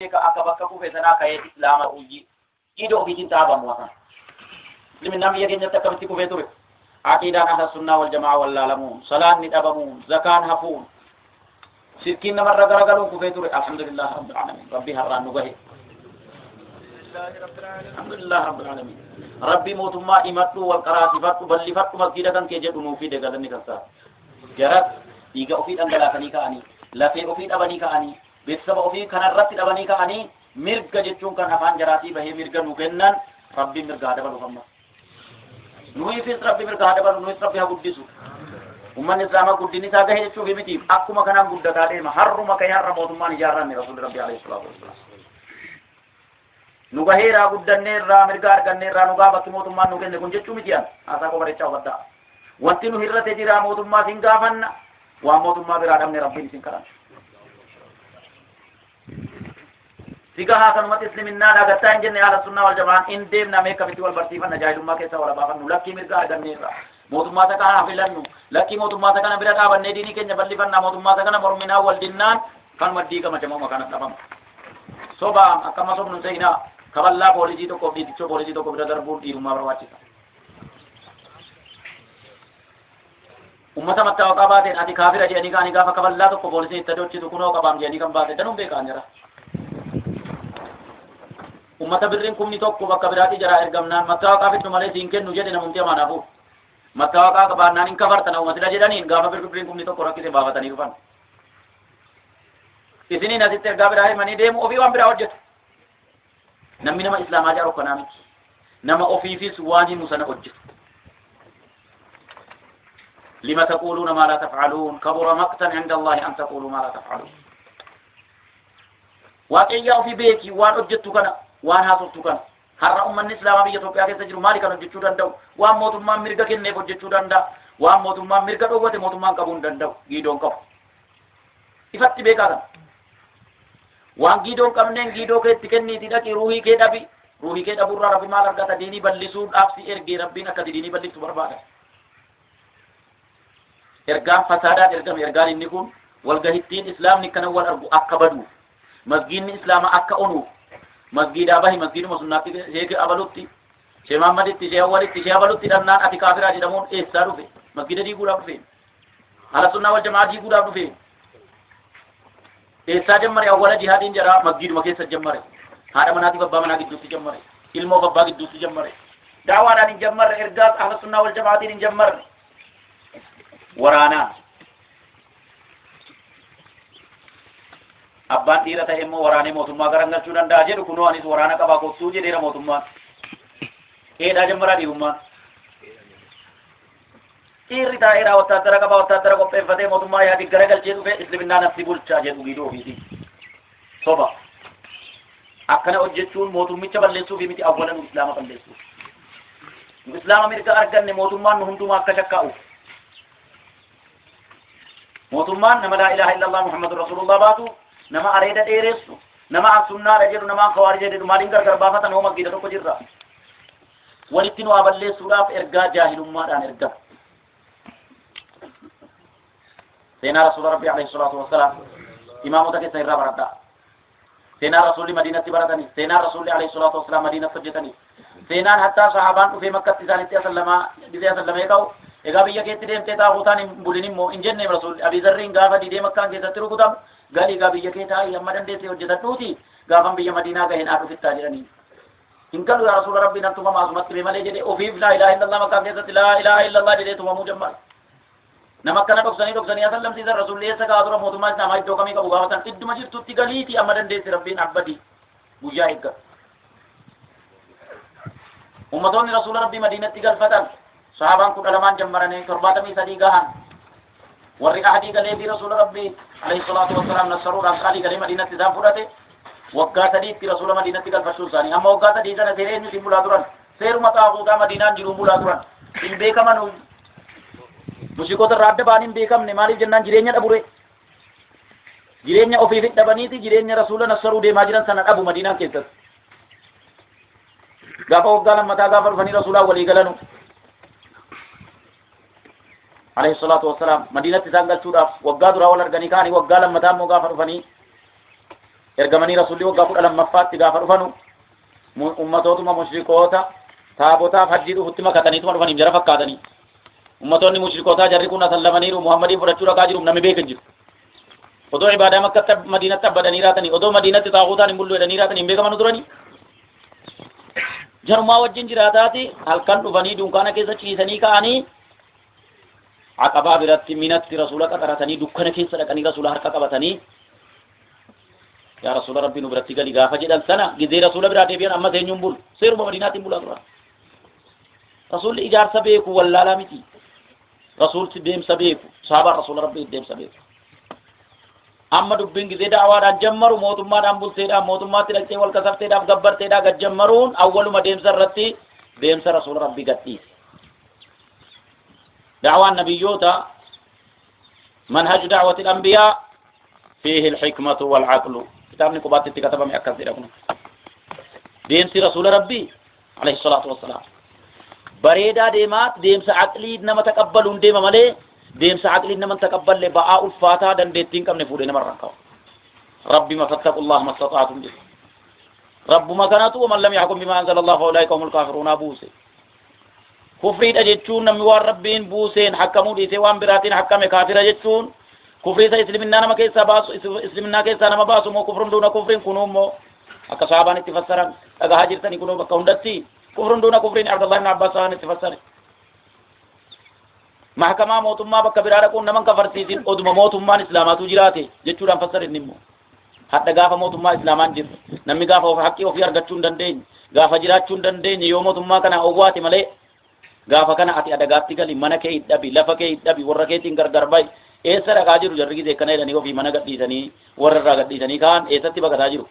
bakka kufe sanaa ka'ee islaama hojii iddoo ofiitiin dhaabamu waan ilmi namni yakeenyatti akkamitti kufee ture aqiidaan ahla sunnaa wal jamaa wallaalamuun salaanni dhabamuun zakaan hafuun shirkiin namarra garagaluun kufee ture alhamdulillah rabbil alamin rabbi har'aan nu gahe alhamdulillah rabbil alamin rabbi mootummaa himadhu wal qaraasifadhu bal'ifadhu masgiida kan kee jedhu nuufi degalanni kansaa jaras dhiiga ofii dhangalaasanii ka'anii lafee ofii dhabanii ka'anii beeksisa ofii kanarratti dhabanii ka'anii mirga jechuun kan afaan jaraatii bahee mirga nu kennan rabbi mirga dabalu amma nuufis rabbi mirga dabalu nuufis rabbi haa guddisu ummanni islaamaa guddinni isaa gahee jechuuf miti akkuma kanaan guddataa deema harruma ka'ee har'a mootummaan ijaarranne rasuulli rabbi alayhi salaatu wassalaam nu gaheeraa guddanneerraa mirga arganneerraa nu bakki mootummaan nu kenne kun jechuu miti an haasaa koo bareechaa hubadhaa wanti nu hirrate jira mootummaa sin gaafanna waan mootummaa biraa dhabne rabbiin isin kadhanna sigahaa kanumatti isliminnaa gattaa hin jenne ahla sunnaa wal jamaan in deemna mee kamitti wal barsiifanna jaahilummaa keessaa wal baafannu lakkii mirga arganneerra mootummaa kana filannu lakkii mootummaa kana bira dhaabannee diinii keenya bal'ifannaa mootummaa kana morminaa wal dinnaan kanuma diigama jamaa kana dhabama sobaan akkama sobnu seenaa kaballaa poolisii tokko fiitichoo poolisii tokko bira darbuun dhiirummaa barbaachisa ummata mattaawaqaa baateen ati kaafira jedhanii kaanii gaafa kaballaa tokko poolisiin itti adochitu kunoo qabaam jedhanii kan baate danuun beekaan jira ummata birriin kumni tokko bakka biraatti jira ergamnaan mattaawaqaa fiddu malee siin kennu jedhe namumti amaanaafu mattaawaqaa qabaannaan hin kafartana ummatila jedhaniin gaafa birriin kumni tokko rakkise baafatanii dhufan isiniin asitti ergaa biraa himanii deemu ofii waan biraa hojjetu namni nama islaamaa jaaru kanaa miti nama ofiifis waan himu sana hojjetu لما تقولون ما لا تفعلون كبر مقتا عند الله أن تقولوا ما لا تفعلون واقعيا في بيتي وان أجدت كنا وان هاتفت كنا هر أمة الإسلام بيجي توقع كيس جرو مالك أن أجدت دندو وان موت ما مرجع كني أجدت دندا وان موت ما مرجع دوّة موت ما كابون دندو جيدون كف إفتي بيكارا وان جيدون كمنين جيدو كتكني تدا كي روحي كده برا ربي ما لرجع تديني بلسود أبسي إرجع ربنا كتديني بلسود برباده ergaan fasaadaa ergame ergaan inni kun walgahittiin islaamni kana wal argu akka badu masgiidni islaama akka onu masgiidaa bahi masgiiduma sunnaatti sheekh abalutti sheekh Muhammaditti sheekh Awwalitti sheekh abalutti dhannaan ati kaafiraa jedhamuun eessaa dhufe masgiida diiguudhaaf dhufe ahla sunnaa wal jamaa diiguudhaaf dhufe eessaa jammare awwala jihaadiin jara masgiiduma keessa jammare haadha manaatiif abbaa manaa gidduutti jammare ilmoof abbaa gidduutti jammare daawaadhaan hin jammarre ergaa ahla sunnaa wal jamaatiin hin jammarre waraanaan abbaan dhiira ta'e immoo waraanee mootummaa garangalchuu danda'a jedhu kunoo anis waraana qabaa kottuu jedheera mootummaan eedhaa jammaraa dhiirummaan dhiirri taa'eedhaa wattaaddara qabaa wattaaddara qopheeffatee mootummaa yaadi garagalchee dhufe isliminnaa nafsi bulchaa jedhu giiduu ofiiti soba akkana hojjechuun mootummicha balleessuuf miti awwalan islaama balleessuuf islaama mirga arganne mootummaan nu hundumaa akka shakkaa'u mootummaan nama laa ilaaha illallah muhammadur rasulullah baatu nama areeda dheeressu nama an sunnaadha jedhu nama an kawaarija jedhu maaliin gargar baafatan hoo masgiida tokko jirra walitti nu balleessuudhaaf ergaa jaahilummaadhaan erga seenaa rasuula rabbii alayhi salaatu wassalaam imaamota keessa irraa baradhaa seenaa rasuulli madiinatti baratanii seenaa rasuulli alayhi salaatu wassalaam madiinatti hojjetanii seenaan hattaa sahaabaan dhufee makkatti isaanitti asallamee ka'u egaa biyya keetti deemtee taafuutaan hin bulin immoo hin jenne rasuulli Abii Zarriin gaafa didee makkaan keessatti rukutamu galii egaa biyya kee taa'ii amma dandeessee hojjetadhuuti gaafan biyya madiinaa gaheen haa dhufittaa jedhanii hin galu yaa rasuula rabbii nan tumama asumatti mee malee jedhee ofiif laa ilaaha illallah makkaan keessatti laa ilaaha illallah jedhee tumamuu jammar nama akkana dhoksanii asallamsiisan rasuulli eessa kaa dura mootummaa islaamaa iddoo kamii qabu gaafatan idduma jirtutti galiiti amma dandeesse rabbiin abbadii guyyaa eegga ummatoonni rasuula rabbii madiinatti galfatan sahaabaan kudha lamaan jammaranii 73 gahan warri ahadii galee fi rasuula rabbii alayhi salaatu wassalaam nassaruudhaan qaalii galee madiinatti isaan fudhate waggaa sadiitti rasuula madiinatti galfachuun isaanii amma waggaa sadii sana seeree eenyutiin bulaa turan seeruma xaaquutaa madiinaan jiruun bulaa turan hin beekaman musikoota irraa adda ba'an hin beekamne maaliif jennaan jireenya dhabure jireenya ofiif dhabaniiti jireenya rasuula nassaruu deemaa jiran sana dhabu madiinaan keessatti gaafa waggaa lammataa gaafa dhufanii rasuulaan walii galanu alayhi salatu wassalam madinatti isaan galchuudhaaf waggaa duraa wal arganii kaanii waggaa lammataa immoo gaafa dhufanii ergamanii rasuulli waggaa 12ffaatti gaafa dhufanu ummatootuma mushrikoota taabotaaf hajjii dhufutti makataniituma dhufaniif jara fakkaatanii ummatoonni mushrikootaa jarri kun asallamaniiru Muhammadiin fudhachuu dhaqaa jiru namni beekan jiru odoo ibaadaa makkatti madiinatti abbadanii raatanii odoo madiinatti taaquutaan hin bullu jedhanii raatanii hin beekamanu turanii jarumaa wajjin jiraataati halkan dhufanii dunkaana keessa ciisanii ka'anii aqabaa biratti minatti rasuula qaxaratanii dukkana keessa dhaqanii rasuula harka qabatanii yaa rasuula rabbii nu biratti gali gaafa jedhan sana gizee rasuula biraa deebi'an amma eenyuun bulu seeruma madiinaatiin bulaa turan rasuulli ijaarsa beeku wallaalaa miti rasuulli deemsa beeku sahabaan rasuula rabbii deemsa beeku amma dubbiin gizee da'awaadhaan jammaru mootummaadhaan bulteedhaan mootummaatti dhaqxee wal kasafteedhaaf gabbarteedhaa gad jammaruun awwaluma deemsa irratti deemsa rasuula rabbii gadhiise da'awaan nabiyyoota manhaju da'wati al-anbiyaa fiihi al-hikmatu wal-aqlu kitaabni qubaatti itti katabame akkas jedha kun deemsi rasuula rabbii alayhi salaatu wassalaam bareedaa deemaa deemsa aqlii nama taqabbaluun deema malee deemsa aqlii nama taqabballe ba'aa ulfaataa dandeettiin qabne fuudhee nama irraan qaba rabbi mafattaqullah mastata'atum jedhu rabbuma kanatu waman lam yahkum bima anzala allah fa ulaika humul kaafiruuna buuse kufriidha jechuun namni waan rabbiin buuseen hakkamuu dhiisee waan biraatiin hakkame kaafira jechuun kufriisa islaminaa nama keessaa baasu islaminaa keessaa nama baasu moo kufrun duuna kufriin kunuu immoo akka sahabaan itti fassaran dhagahaa jirtanii kunuu bakka hundatti kufrun duuna kufriin abdullah ibn abbas sahabaan itti fassare mahkamaa mootummaa bakka biraa dhaquun naman kafarsiisin oduma mootummaan islaamaatu jiraate jechuudhaan fassare inni immoo hadda gaafa mootummaa islaamaan jiru namni gaafa haqqii ofii argachuu hin dandeenye gaafa jiraachuu hin dandeenye yoo mootummaa kana owwaate malee gaafa kana ati adagaatti gali mana kee hidhabi lafa kee hidhabi warra keetiin gargar ba'i eessa dhaqaa jiru jarri gizee kana jedhanii ofii mana gadhiisanii warra irraa gadhiisanii kaan eessatti baqataa jiru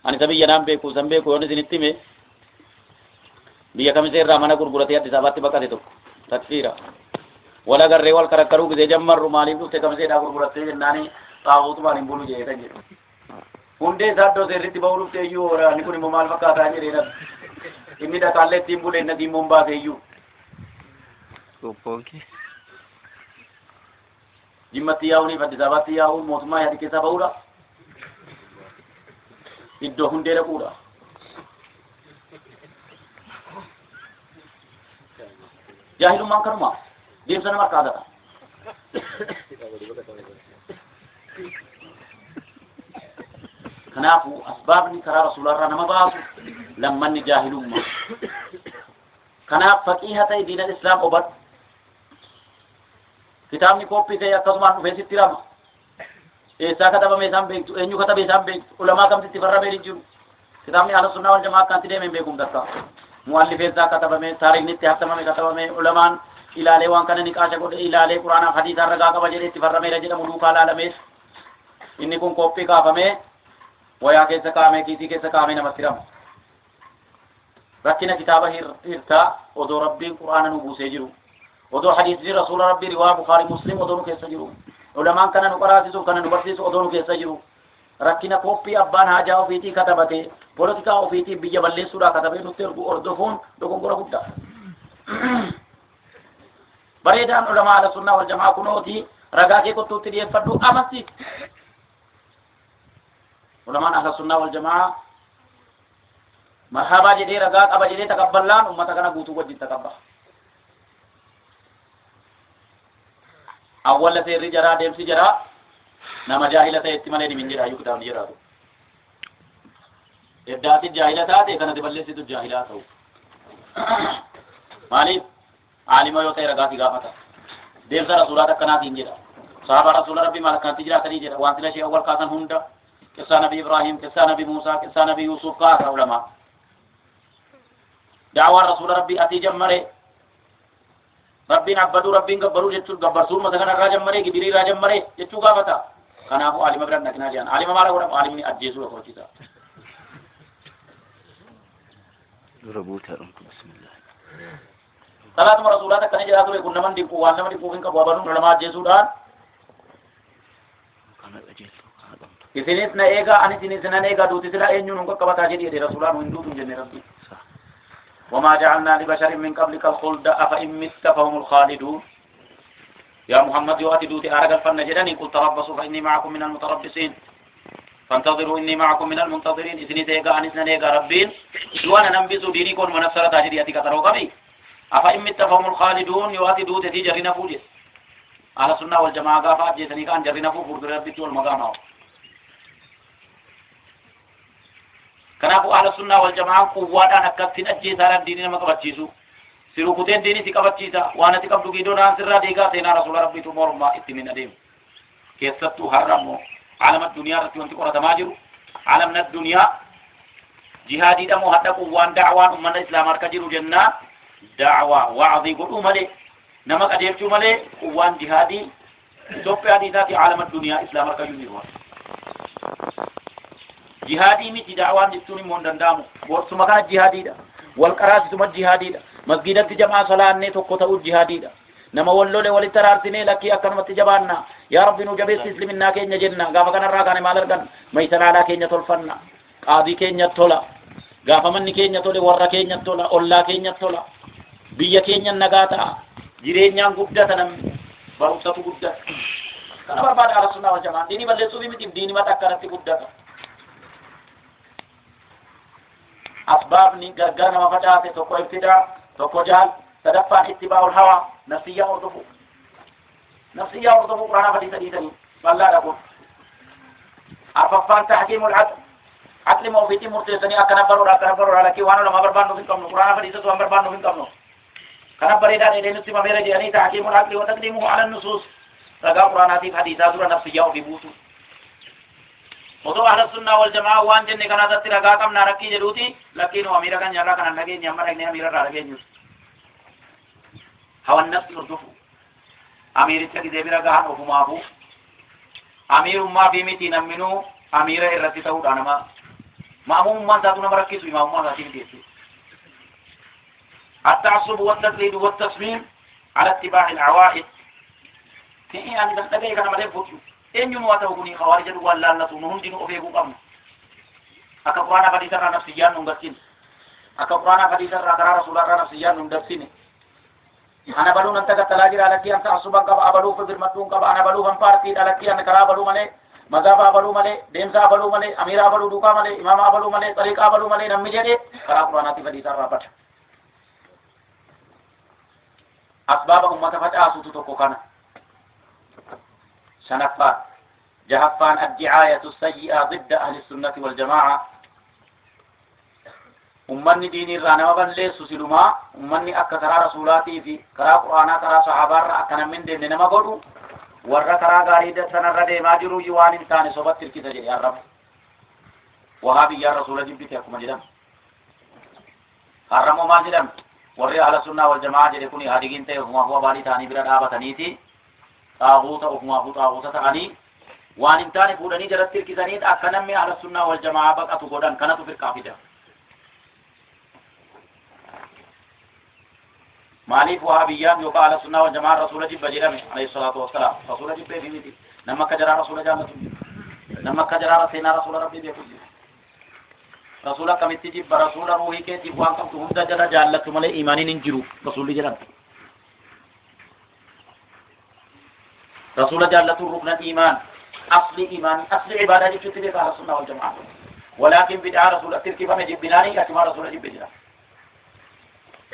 ani isa biyya naan beeku san beeku yoon isinitti hime biyya kamise irraa mana gurguratee Addis Ababaatti baqate tokko takfiira wala garree wal karakkaruu gizee jammarru maaliif dhufte kamiseedhaa gurgurattee jennaanii xaafuutumaan hin bulu jedhe kan jedhu hundee isaa iddoo seerritti ba'uu dhufte iyyuu waraanni kun immoo maal fakkaataa jedhee inni dhaqaallee ittiin bulee inni diimmoon baase iyyuu jimmatti yaa'uuniif Addis Ababaatti yaa'uun mootummaa yaadi keessaa ba'uudha iddoo hundee dhaquudha jaahilummaan kanuma deemsa nama harkaatata kanaafu asbaabni karaa rasuularraa nama baasu lammanni jaahilummaa kanaaf faqiiha ta'e diina islaam obadhu kitaabni kooppii ta'e akkasumaan dhufee sitti rama eessaa katabame isaan beektu eenyu katabe isaan beektu ulamaa kamsitti farramee hin jiru kitaabni ahlu sunnaa wal jamaa akkanti deemeen beekuun dakka muallifeessaa katabame taariiknitti hattamame katabame ulamaan ilaalee waan kana niqaasha godhe ilaalee quraanaaf hadiisaan ragaa qaba jedhee itti farrameera jedhamu duukaa laalamees inni kun kooppii kaafamee wayaa keessa kaa'amee kiisii keessa kaa'amee namatti rama rakkina kitaaba hirtaa odoo rabbiin quraana nu buusee jiru odoo hadiisni rasuula rabbii riwaa Bukhaarii Muslim odoo nu keessa jiru ulamaan kana nu qaraasisuuf kana nu barsiisu odoo nu keessa jiru rakkina kooppii abbaan haajaa ofiitii katabate polotikaa ofiitii biyya balleessuudhaa katabee nutti ergu ordofuun dogongora guddaa bareedaan ulamaa ahlu sunnaa wal jamaa kunooti ragaa kee kottuutti dhiyeeffadhu amansiis ulamaan ahlu sunnaa wal jamaa marhabaa jedhee ragaa qaba jedhee takabballaan ummata kana guutuu wajjin takabbala awwala seerri jaraa deemsi jaraa nama jaahila ta'etti malee dhimin jedhaayyuu kitaabni jedhaatu eddaati jaahila taate kanatti balleessitu jaahilaa ta'u maaliif aalima yoo ta'e ragaati gaafata deemsa rasuulaa akkanaatiin jedha sahaaba rasuula rabbii maal akkanatti jiraatanii jedha waan sila ishee awwal kaasan hunda qissaa nabi Ibrahim qissaa nabi Muusaa qissaa nabi Yuusuf kaasa ulamaa da'awaan rasuula rabbii atii jammare rabbiin abbaduu rabbiin gabbaruu jechuun gabbarsuun mata kana irraa jammaree gidirii irraa jammaree jechuu gaafata kanaafuu aalima biran dhaqinaa jedhan aalima maala godhamu aalimni ajjeesuu korchiisa dura buutaadhaan bismillah salaatuma rasuulaa takkanii jedhaa ture kun naman dinquu waan nama dinquuf hin qabu abanuun lama ajjeesuudhaan isinis na eegaa anis isinis nan eegaa duuti sila eenyuun hin qaqqabataa jedhee rasuulaan hin duutu hin jenne rabbi وما جعلنا لبشر من قبلك الخلد أفإن مت فهم الخالدون يا محمد يؤتي دوتي أرجل فنجدني قل تربصوا فإني معكم من المتربصين فانتظروا إني معكم من المنتظرين إذن تيغا أنسنا نيغا ربين دوانا ننبسوا دينيكم ونفسر تاجرياتي كتروا قبي أفا إم التفهم الخالدون يواتي دوت تي جرين فوجي أهل السنة والجماعة قافا أبجيتني كان جرين فوج بردر ربي والمقامة كنافو أهل السنة والجماعة قوانا نكتن أجي سارا ديني مكبتشيسو سيروكتين ديني سيكبتشيسا وانا تكبتو كيدونا سرا ديغا سينا رسول ربي تمور ما اتمين أديم كيستو حرمو عالم الدنيا رتي وانت قرأت ماجر عالمنا الدنيا جهادي دمو حتى قوان دعوان أمنا الإسلام أركجر جنة دعوة وعظي قلو ملي نمك أديرتو ملي قوان جهادي توفي حديثات عالم الدنيا إسلام أركجر جنة جهادي ميتي دعوان جبتوني موندن دامو ورسما كانت جهادي دا والقراس سمت جهادي دا مسجدت جماعة صلاة نيتو قطعو جهادي دا نما ولولي ولترارتني لكي أكرمت جباننا يا رب نجبس اسلمنا كينيا جنة غافا كان راكان مالرغان ميسنا على كينيا تلفنا قاضي كينيا تولا غافا من كينيا تولي ورا كينيا تولا أولا كينيا تولا بيا كينيا نغاتا جيرينيا غبدة نم باروساتو غبدة كان برباد على السنة والجماعة ديني بلسو بمتب ديني ما تكرت غبدة أسباب نغرغر نما فتاة توكو ابتداء توكو جال تدفع اتباع الهوى نفسية أرضفو نفسية أرضفو قرانا فديسة ديسني فالله لكم أففان تحكيم العدل عقل موفيتي مرتسني أكنبروا لكي وانا لما بربان نفين كمنو قرانا فديسة سوان بربان نفين كمنو كنبري داني لنسي مبير جاني تحكيم العدل وتقديمه على النصوص رقا قرانا في حديثة سورة نفسية وفي بوتو وضو أهل السنة والجماعة وان جنة كنا تتي رقا كم ناركي جلوتي لكينو أميرا كان يرى كان نگين يمر اگنه أميرا را لگين هوا النفس يردفو أمير التكي ديبرا قهان وفمافو أمير ما بيمتي نمنو أمير إرتي تهود أنما مأموم ما ذاتنا مركزو إمام ما ذاتين ديسي التعصب والتقليد والتصميم على اتباع العوائد تيئي أني دستقى كان مليم فوتيو إن ينواته بني خوارج الوالله نهم دينو أفيقو قمنا أكا قرانا فديسر نفسيان نمدسين أكا قرانا فديسر رقرار رسول الله نفسيان نمدسين أنا بلو ننتقى تلاجر على كي أنت أصبا قبا أبلو في برمتون قبا أنا بلو هم پارتيد على كي أنا كرا بلو ملي مذابا بلو ملي ديمسا بلو ملي أميرا بلو دوكا ملي إماما بلو ملي طريقا بلو ملي نمي جدي كرا قرانا فديسر رابط أسباب أمة فتاة سوتو كوكانا شنفات جهفان الدعاية السيئة ضد أهل السنة والجماعة أمني ديني رانا وبنلي سسلما أمني أكثر رسولاتي في كرا قرانا كرا صحابة أكنا من دين نما قدو ورّا كرا غاريدة سنرد ما جرو يوان انسان صبت تلك تجري يا رب وهابي يا رسول جبت يكم جدم حرموا ما جدم ورّي أهل السنة والجماعة جريكوني هادقين تي هو بالي تاني برد آبا تنيتي طاغوت أفما طاغوت تاني وان انتاني فودني جرت تلك زنيد أكنا من أهل السنة والجماعة بقى تقودن كنا تفر كافدة مالي وهابيان يوكا على السنة والجماعة رسول جب بجرمه عليه الصلاة والسلام رسول جب بيميتي نما كجرا رسول جامت نما كجرا سينا رسول ربي بيكوز رسول كمتي جب رسول روحي کے جب وان کم تهمدا جلا جالت ملے ایمانی ننجرو رسول جرم رسول جالت ركن الإيمان أصل إيمان أصل عبادة جب تلك على السنة والجماعة ولكن بدعاء رسول تلك فما جب بناني كما رسول جب بجرم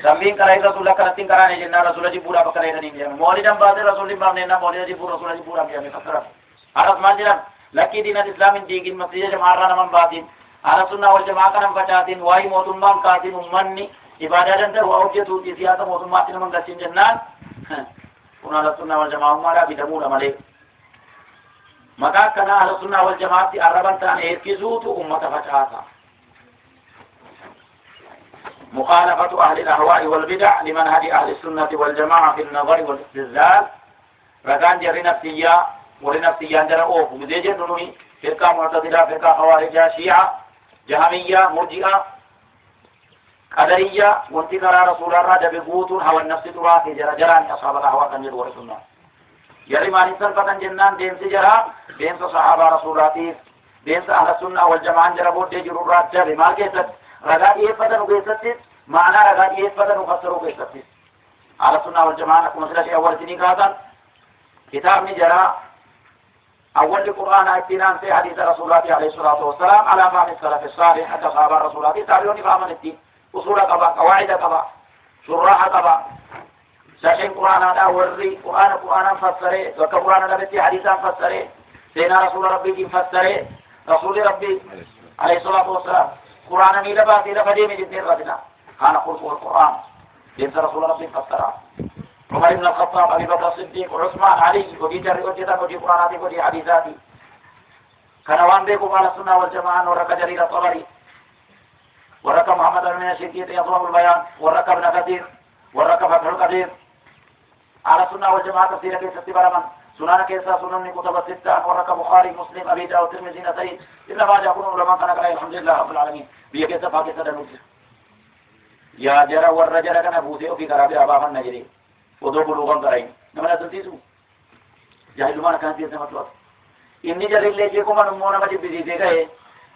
Sambing karai Rasulullah karating karane jenna Rasulullah jibura bakare ni jam maulidam baade Rasulullah bamne na maulid jibura Rasulullah jibura mi fakra arab manjiram laki din islamin digin masjid jamarra namam baadin ala sunna wal jamaa kanam fachatin wai motum man katin ummanni ibadatan dar wa ujatu ziyada motum matin man gasin jannan kuna ala sunna wal jamaa umara bidamula male maka kana ala sunna wal jamaati araban tan erkizutu ummata fachata مخالفة أهل الأهواء والبدع لمنهج أهل السنة والجماعة في النظر والاستدلال ركان جري نفسية ولنفسية جرى أوف مزيجة نوني فرقة معتزلة فرقة خوارجة شيعة جهمية مرجئة قدرية وانتظر رسول الله جبقوت هوى النفس تراثي جرى جراني أصحاب الأهواء كان جرى ورسولنا جري ما نسر فتن جنان دينس جرى دينس صحابة رسول الله دينس أهل السنة والجماعة جرى بود جرى رات جرى ما كيست رجاء يفضل وجسدت معنى رجاء يفضل وفسر وجسدت على السنة والجماعة كمثل شيء أول سنين كذا كتاب نجرا أول القرآن اتنان في حديث رسول الله عليه الصلاة والسلام على فهم السلف الصالح حتى صحابة رسول الله تعالون فهم الدين أصول قبا قواعد قبا شراح قبا ساشين قرآن هذا وري قرآن فسره وكقرآن نبتي حديثا فسره سينا رسول ربي فسره رسول ربي عليه الصلاة والسلام قرآن ميلا باتي لفدي من جدين ردنا كان خلق القرآن جنس رسول ربي فسره عمر بن الخطاب أبي بكر الصديق وعثمان علي ودي جري وجدا ودي قرآناتي ودي حديثاتي كان وان بيكم على السنة والجماعة ورك جرير الطبري ورك محمد بن الشيخ يطلب البيان ورك ابن كثير ورك فتح القدير على السنة والجماعة تفسير كيس استبرما سنان كيسا سنن كتب الستة ورك بخاري مسلم أبي داود الترمذي نسائي إلا ما جاءكم علماء كان قال الحمد لله رب العالمين بيكيسا فاكيسا دنوت يا جرى والرجل كان بوسيو في كرابي أباها النجري ودو بلوغان قرأين نمنا تنسيسو جاهل ما كان تيسا مطلق إني جرى اللي من أمونا مجد بزيزي گئے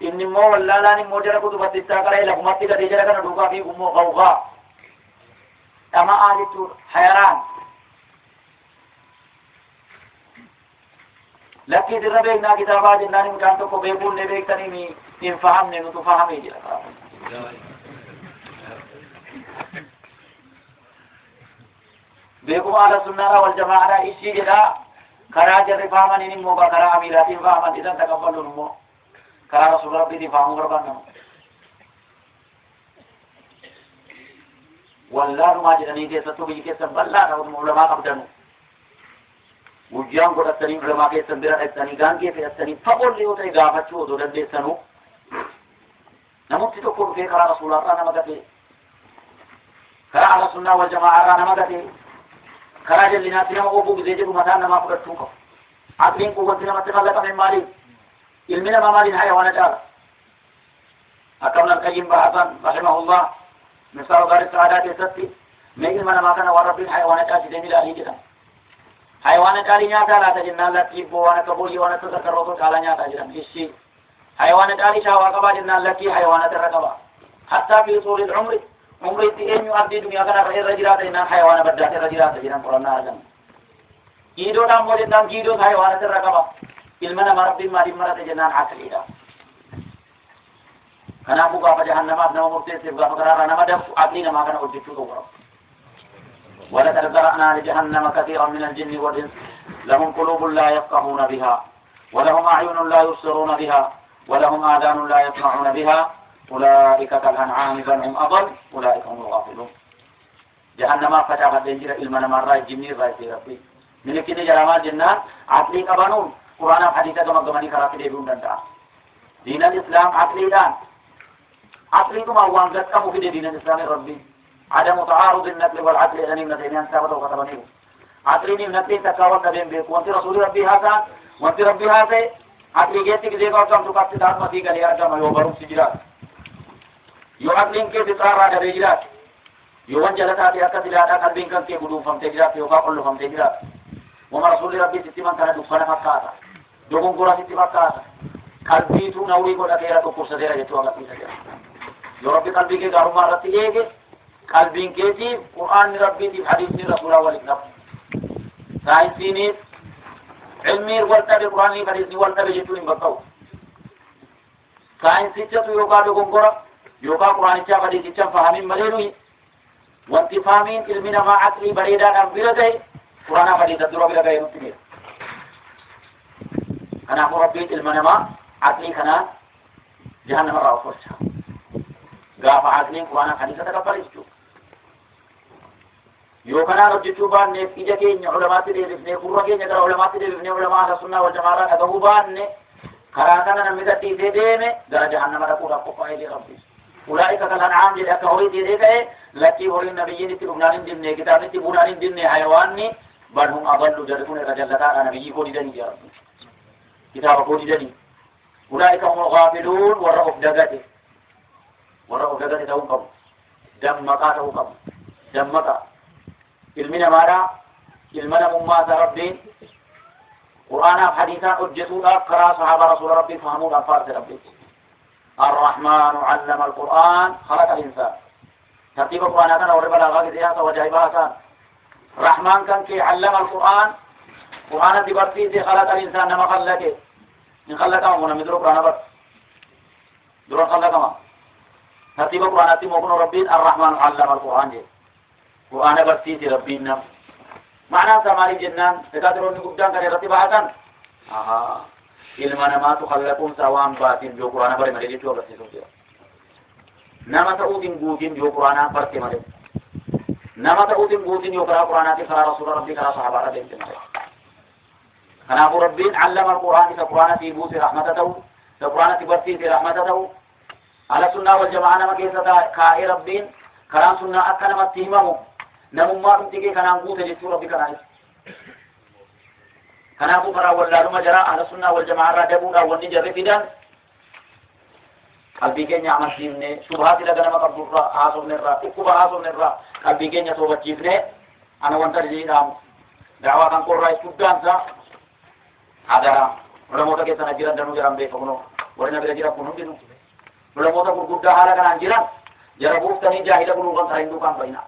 إني مو واللالاني مو جرى كتب الستة قرأي لكمتي قد جرى كان دوقا في أمو غوغا أما آلتو حيران لكن دربنا كتابات جناني مكان تو کو بيقول نے بيكتني مي ان فهم نے تو فهم ہی جلا بيقول على السنة والجماعة إشي جدا خراج الرفاهم نين موبا خرا أميرات فهم إذا تقبلوا نمو خرا رسول ربي دي فهم ربنا والله ما جناني کے ستو بھی کے سب اللہ نو علماء قبدنو وجيان قد السنين علماء كي سنبرا السنين كان كيف السنين فقل لي وطي غافتشو ودولن دي سنو نمت تقول في قرار رسول الله رانا مدتي قرار على السنة والجماعة رانا مدتي قرار جلنا سنما قوبو بزيجب مثلا نما قدرتوك عقلين قوة سنما تخلق من مالي علمنا ما مالي حيوانا جارة أكمل القيم بحثا رحمه الله مثال غير السعادات يستي ما علمنا ما كان ورب الحيوانا جارة جميل أهلي جدا حيوان قالي نياتا لا تجنا لكي بوانا كبولي وانا تذكروا قال نياتا جرم إشي حيوان قالي شاوا قبا جنا لكي حيوان تركبا حتى في طول العمر عمر تين يؤدي دنيا كان غير رجلات إن حيوان بدات رجلات جرم قرنا أرجم كيدو دام وجدام كيدو حيوان تركبا علمنا مربي ما مرات جنان عقلي دا كان أبو بابا جهنم أبنه مرتين سيبقى فقرار نما دف عقلنا ما كان أجدتو دورا ولقد ذرأنا لجهنم كثيرا من الجن والإنس لهم قلوب لا يفقهون بها ولهم أعين لا يبصرون بها ولهم آذان لا يسمعون بها أولئك كالأنعام بل هم أضل أولئك هم الغافلون جهنم فتحت دنجر علمنا مرة الجن رأيتي ربي من كده جرامات جنان عقلي قبانون قرآن حديثة كما قمني كراتي ديبون دنتا دين الإسلام عقلي دان عقلي كما أوان ذات كمو في دين الإسلام ربي عدم تعارض النقل والعقل أن يمنتين ثابت وكتبنيه عقلين يمنتين تكاوت نبين بيك وانت رسول ربي هذا وانت ربي هذا عقلي جيتك زيكا وكم تقاط تدات مسيقا ليرجم يوبرون سجلات يو عقلين كي تطار راجع رجلات يو وانجلتات يأكد لأدا قلبين كم كي قدوم فم تجلات يوكا قلو فم تجلات وما رسول ربي ستمان كان دفنا فكاتا دوغن قرى ستمان فكاتا قلبيتو نوري قد أكيرا تقرص ديرا جتوا لكي سجلات يو ربي قلبي كي غارو مارتي إيجي قلبين كيتي قرآن ربي دي حديث رسول الله والإكرام ساينسيني علمي والتبع قرآن حديث والتبع جتوين بطاو ساينسي چتو يوكا دوغن قرى يوكا قرآن چا حديث چا فهمين ملينوي وانتفامين علمنا ما عقلي بريدا نمبير دي قرآن حديث الدرو بلا غير نتبير أنا أقول ربي علمنا ما عقلي خنا جهنم رأو فرشا غاف عقلين قرآن حديث تقبل اسجو يوكنا رجتو بان نے فیجا کے علماء سے دے نے قرہ کے نگر علماء سے دے علماء اہل سنت والجماعت ادو بان نے خرانا نمدتی دے دے میں در جہنم را پورا کو پائے ربی اولئک کالانعام جے کہ دے دے گئے لکی اور نبیین تی بنان دین نے کتاب تی بنان دین نے حیوان نے بل هم اضل جركون رجلتا نبی کو دین یا رب کتاب کو دین اولئک هم الغافلون ورؤف دغته ورؤف دغته دوم دم مقاته دم مقا علمنا مارا علمنا مما ربين قرآن حديثا حجتوا قرأ صحابة رسول ربي فهموا أفارد ربي الرحمن علم القرآن خلق الإنسان ترتيب القرآن كان ورب الأغاق زيادة وجايبها كان رحمن كان كي علم القرآن قرآن تبرتي خلق الإنسان ما خلقه إن خلقه من مثل قرآن بر درون خلقه ترتيب قرآن تيمون ربين الرحمن علم القرآن جي قرآن برتي ربينا معنى سماري جنان تكادرون قدام كان رتيب هذا ilma namaatu khallaqumsa waan baatiin yoo quraana bare malee jechuu agarsiisuu jira. Nama ta'uutiin guutiin yoo quraanaa barte malee. Nama ta'uutiin guutiin yoo karaa quraanaatiin karaa rasuula rabbii karaa sahabaadhaa deemte malee. Kanaafuu rabbiin allama alquraan isa quraanatii buuse rahmata ta'u, isa quraanatti barsiise rahmata ta'u, ala sunnaa wal jamaa nama keessa kaa'ee rabbiin karaan sunnaa akka namatti himamu namummaa dhumtigee kanaan guute jechuu rabbi kanaanis. Kanaafuu karaa wallaaluma jara ala sunnaa wal jamaa irraa dabuudhaan wanni jarri fidan qalbii keenya amansiifne shubhaati laga nama qabdurraa haasofnerraa dhukkuba haasofnerraa qalbii keenya soobachiifne ana wanta jedhamu daawaa kan qorraa guddaansa hadara ulamoota keessana jiran danuu jiran beekamuno warri na bira jira kun hundinu ulamoota gurguddaa haala kanaan jiran jara buuftanii jaahila buluuqan sana hinduu kan bayna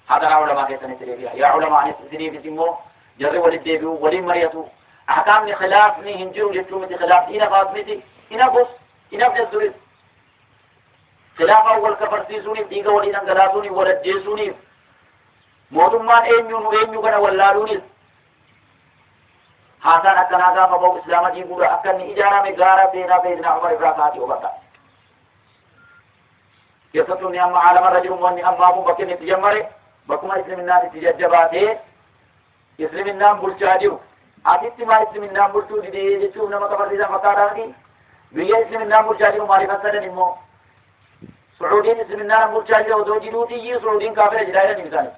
hadara ulamaa keessanitti deebi'a yaa ulamaanis isiniifis immoo جرّي ولد ديبيو ولي مريتو أحكامني خلافني هنجروا لتلومتي خلاف إنا فاطمتي إنا بس إنا بجزوري خلاف أول كفر سيسوني ديغا ولي ننقلاتوني ولد جيسوني موضومان أيميو كان ولالوني حسان أكنا فبو إسلام جيبورا أكني إجارة مقارة بينا بيدنا عمر إبراكاتي وبتا يسطلني أما عالم الرجل واني أما أبو بكر نتجمري بكما إسلام الناس تججباتي Islaminnaan bulchaa jiru asitti maa islaminnaan bulchuu didee jechuun nama kafarriisan fakkaataati biyya islaminnaan bulchaa jiru maaliif sadan immoo Suudiin islaminnaan bulchaa jiru otoo jiruutiyyi Suudiin kaafira jedhaa jedhani isaanii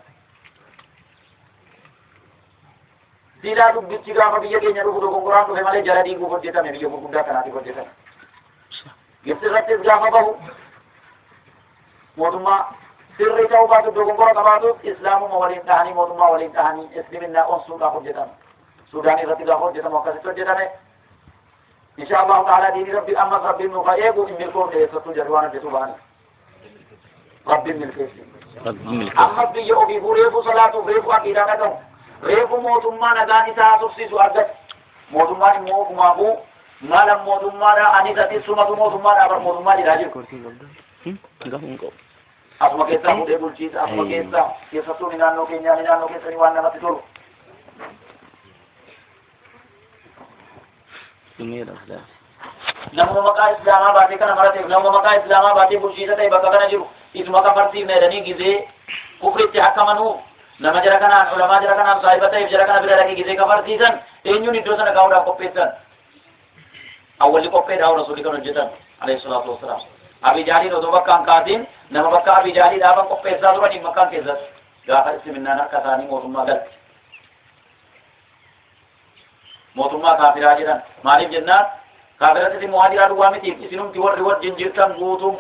siidaa dubbichi gaafa biyya keenya dhufu dogongoraan dhufe malee jala diiguuf hojjetame biyya gurguddaa kanaatiif hojjetame Gibsirrattis gaafa bahu mootummaa sirri ta'uu baatu dogongora qabaatuuf islaamuma waliin tahanii mootummaa waliin tahanii islaminnaa onsuudhaaf hojjetan suudaan irratti gaafa hojjetamu akkasitti hojjetame insha allahu ta'ala diini rabbi ammas rabbiin nuuf haa eegu hin milkoofne eessattuu jedhu waan hojjetu ba'ani rabbiin milkeessi ammas biyya ofiifuu reefuu salaatuuf reefuu aqiidaa dhagahu reefuu mootummaa nagaan isaa haasofsiisu argate mootummaan immoo ofumaafuu maalan mootummaadha anis atis sumatu mootummaadha bar mootummaa jedhaa jiru asuma keessaa fuudhee bulchiisa asuma keessattuu ni naannoo keenyaa ni naannoo keessanii waan namatti tolu. Namuma maqaa islaamaa baatee kana marateef namuma maqaa islaamaa baatee bulchiisa ta'e bakka kana jiru isuma kafarsiifne jedhanii gizee kufritti hakkamanuu nama jara kanaan ulamaa jara kanaan saahiba ta'eef jara kana bira dhaqee gizee kafarsiisan eenyuun iddoo sana gahuudhaaf qopheessan. Awwalli qopheedhaa rasuulli kan hojjetan alayhi salaatu wassalaam. Abi Jahaliin otoo bakka hin kaasin nama bakka Abi Jahalii dhaaban qopheessaa turanii makkaan keessatti gaafa islaminnaan harka isaanii mootummaa galte. Mootummaa kaafiraa jedhan maaliif jennaan kaafiratti immoo hadiraa duwwaa mitiif isinumti warri wajjin jirtan guutuun